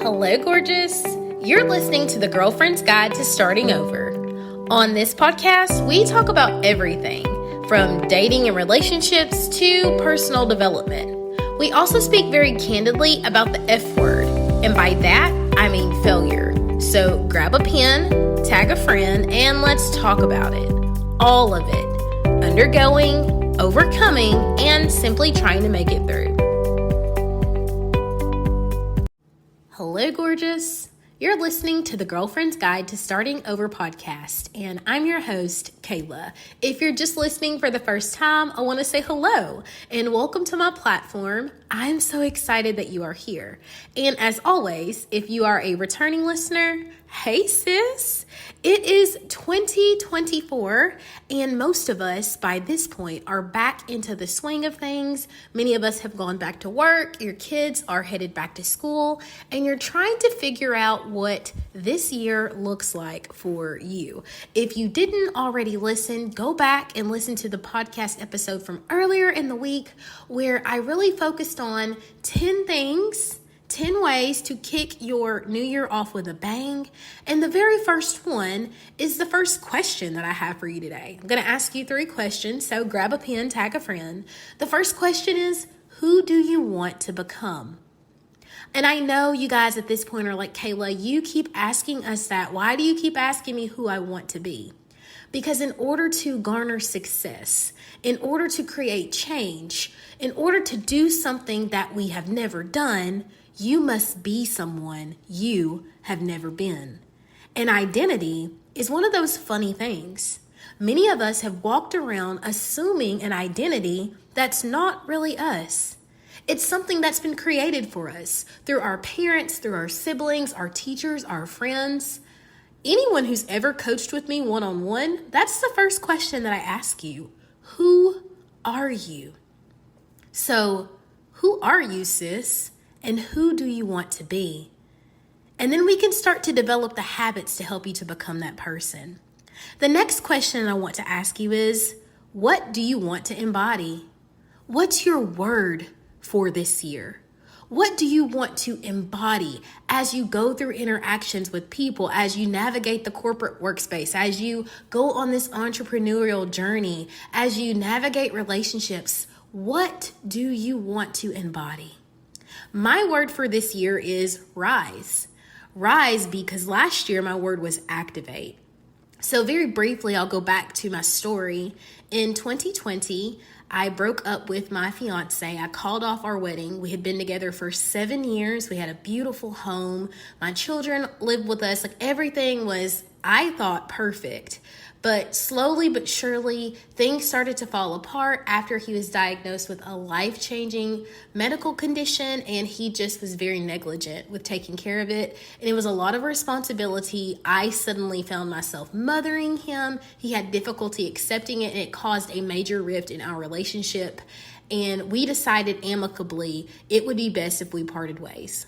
Hello, gorgeous. You're listening to the Girlfriend's Guide to Starting Over. On this podcast, we talk about everything from dating and relationships to personal development. We also speak very candidly about the F word, and by that, I mean failure. So grab a pen, tag a friend, and let's talk about it. All of it. Undergoing, overcoming, and simply trying to make it through. Hello, gorgeous. You're listening to the Girlfriend's Guide to Starting Over podcast, and I'm your host, Kayla. If you're just listening for the first time, I want to say hello and welcome to my platform. I'm so excited that you are here. And as always, if you are a returning listener, hey sis, it is 2024 and most of us by this point are back into the swing of things. Many of us have gone back to work, your kids are headed back to school, and you're trying to figure out what this year looks like for you. If you didn't already listen, go back and listen to the podcast episode from earlier in the week where I really focused on 10 ways to kick your new year off with a bang. And the very first one is the first question that I have for you today. I'm going to ask you 3 questions, so grab a pen, tag a friend. The first question is, who do you want to become? And I know you guys at this point are like, Kayla, you keep asking us that. Why do you keep asking me who I want to be? Because in order to garner success, in order to create change, in order to do something that we have never done, you must be someone you have never been. And identity is one of those funny things. Many of us have walked around assuming an identity that's not really us. It's something that's been created for us through our parents, through our siblings, our teachers, our friends. Anyone who's ever coached with me one-on-one, that's the first question that I ask you. Who are you? So, who are you, sis? And who do you want to be? And then we can start to develop the habits to help you to become that person. The next question I want to ask you is, what do you want to embody? What's your word for this year? What do you want to embody as you go through interactions with people, as you navigate the corporate workspace, as you go on this entrepreneurial journey, as you navigate relationships? What do you want to embody? My word for this year is rise. Rise because last year my word was activate. So very briefly, I'll go back to my story. In 2020, I broke up with my fiance. I called off our wedding. We had been together for 7 years. We had a beautiful home. My children lived with us. Like everything was, I thought, perfect. But slowly but surely, things started to fall apart after he was diagnosed with a life-changing medical condition, and he just was very negligent with taking care of it. And it was a lot of responsibility. I suddenly found myself mothering him. He had difficulty accepting it, and it caused a major rift in our relationship. And we decided amicably it would be best if we parted ways.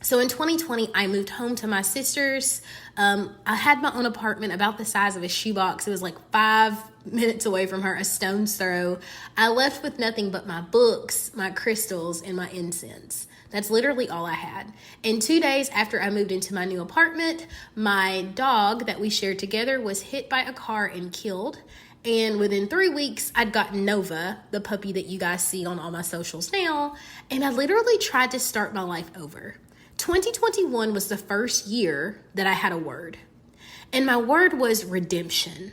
So in 2020, I moved home to my sister's. I had my own apartment about the size of a shoebox. It was like 5 minutes away from her, a stone's throw. I left with nothing but my books, my crystals, and my incense. That's literally all I had. And 2 days after I moved into my new apartment, my dog that we shared together was hit by a car and killed. And within 3 weeks, I'd gotten Nova, the puppy that you guys see on all my socials now. And I literally tried to start my life over. 2021 was the first year that I had a word. And my word was redemption.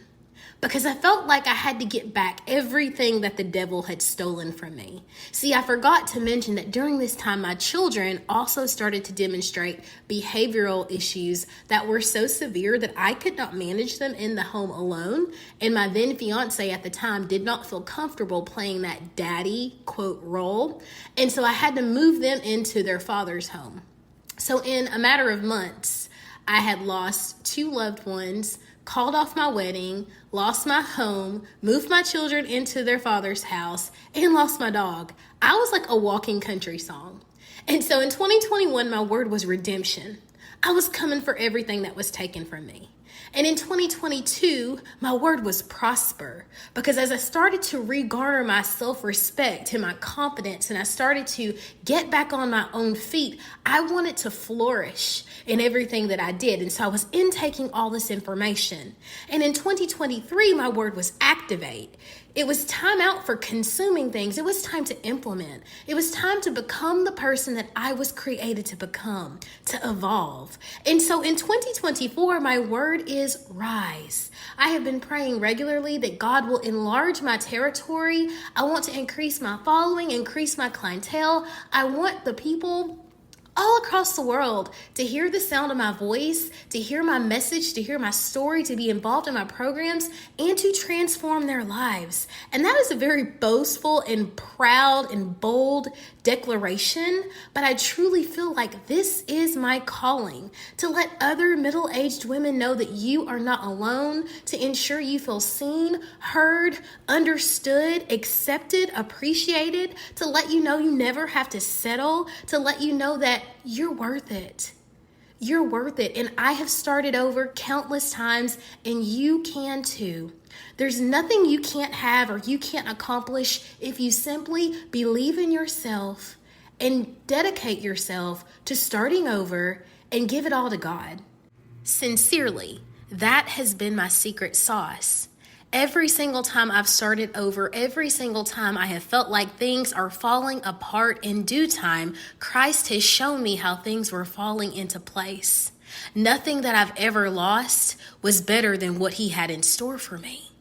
Because I felt like I had to get back everything that the devil had stolen from me. See, I forgot to mention that during this time, my children also started to demonstrate behavioral issues that were so severe that I could not manage them in the home alone. And my then fiance at the time did not feel comfortable playing that daddy, quote, role. And so I had to move them into their father's home. So in a matter of months, I had lost 2 loved ones, called off my wedding, lost my home, moved my children into their father's house, and lost my dog. I was like a walking country song. And so in 2021, my word was redemption. I was coming for everything that was taken from me. And in 2022, my word was prosper, because as I started to regarner my self-respect and my confidence, and I started to get back on my own feet, I wanted to flourish in everything that I did. And so I was intaking all this information. And in 2023, my word was activate. It was time out for consuming things. It was time to implement. It was time to become the person that I was created to become, to evolve. And so in 2024, my word is rise. I have been praying regularly that God will enlarge my territory. I want to increase my following, increase my clientele. I want the people all across the world to hear the sound of my voice, to hear my message, to hear my story, to be involved in my programs, and to transform their lives. And that is a very boastful and proud and bold declaration, but I truly feel like this is my calling, to let other middle-aged women know that you are not alone, to ensure you feel seen, heard, understood, accepted, appreciated, to let you know you never have to settle, to let you know that you're worth it. You're worth it. And I have started over countless times, and you can too. There's nothing you can't have or you can't accomplish if you simply believe in yourself and dedicate yourself to starting over and give it all to God. Sincerely, that has been my secret sauce. Every single time I've started over, every single time I have felt like things are falling apart in due time, Christ has shown me how things were falling into place. Nothing that I've ever lost was better than what He had in store for me.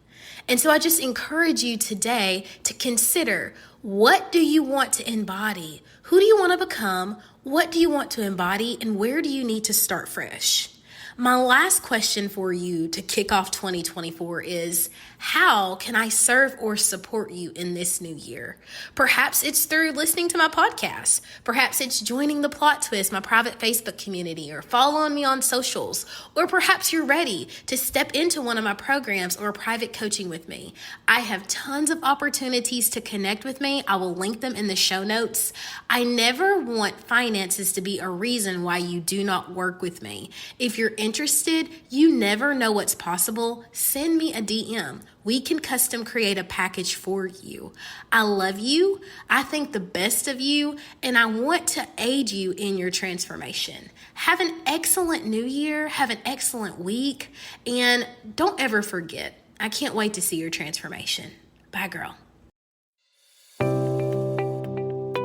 And so I just encourage you today to consider, what do you want to embody? Who do you want to become? What do you want to embody? And where do you need to start fresh? My last question for you to kick off 2024 is, how can I serve or support you in this new year? Perhaps it's through listening to my podcast. Perhaps it's joining the Plot Twist, my private Facebook community, or following me on socials. Or perhaps you're ready to step into one of my programs or private coaching with me. I have tons of opportunities to connect with me. I will link them in the show notes. I never want finances to be a reason why you do not work with me. If you're interested, you never know what's possible, send me a DM. We can custom create a package for you. I love you. I think the best of you, and I want to aid you in your transformation. Have an excellent new year. Have an excellent week. And don't ever forget, I can't wait to see your transformation. Bye, girl.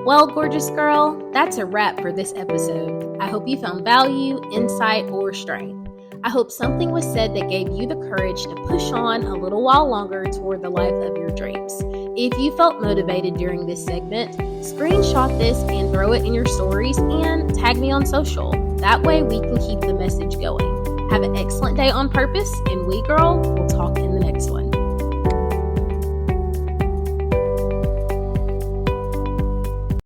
Well, gorgeous girl, that's a wrap for this episode. I hope you found value, insight, or strength. I hope something was said that gave you the courage to push on a little while longer toward the life of your dreams. If you felt motivated during this segment, screenshot this and throw it in your stories and tag me on social. That way we can keep the message going. Have an excellent day on purpose, and we, girl, will talk in the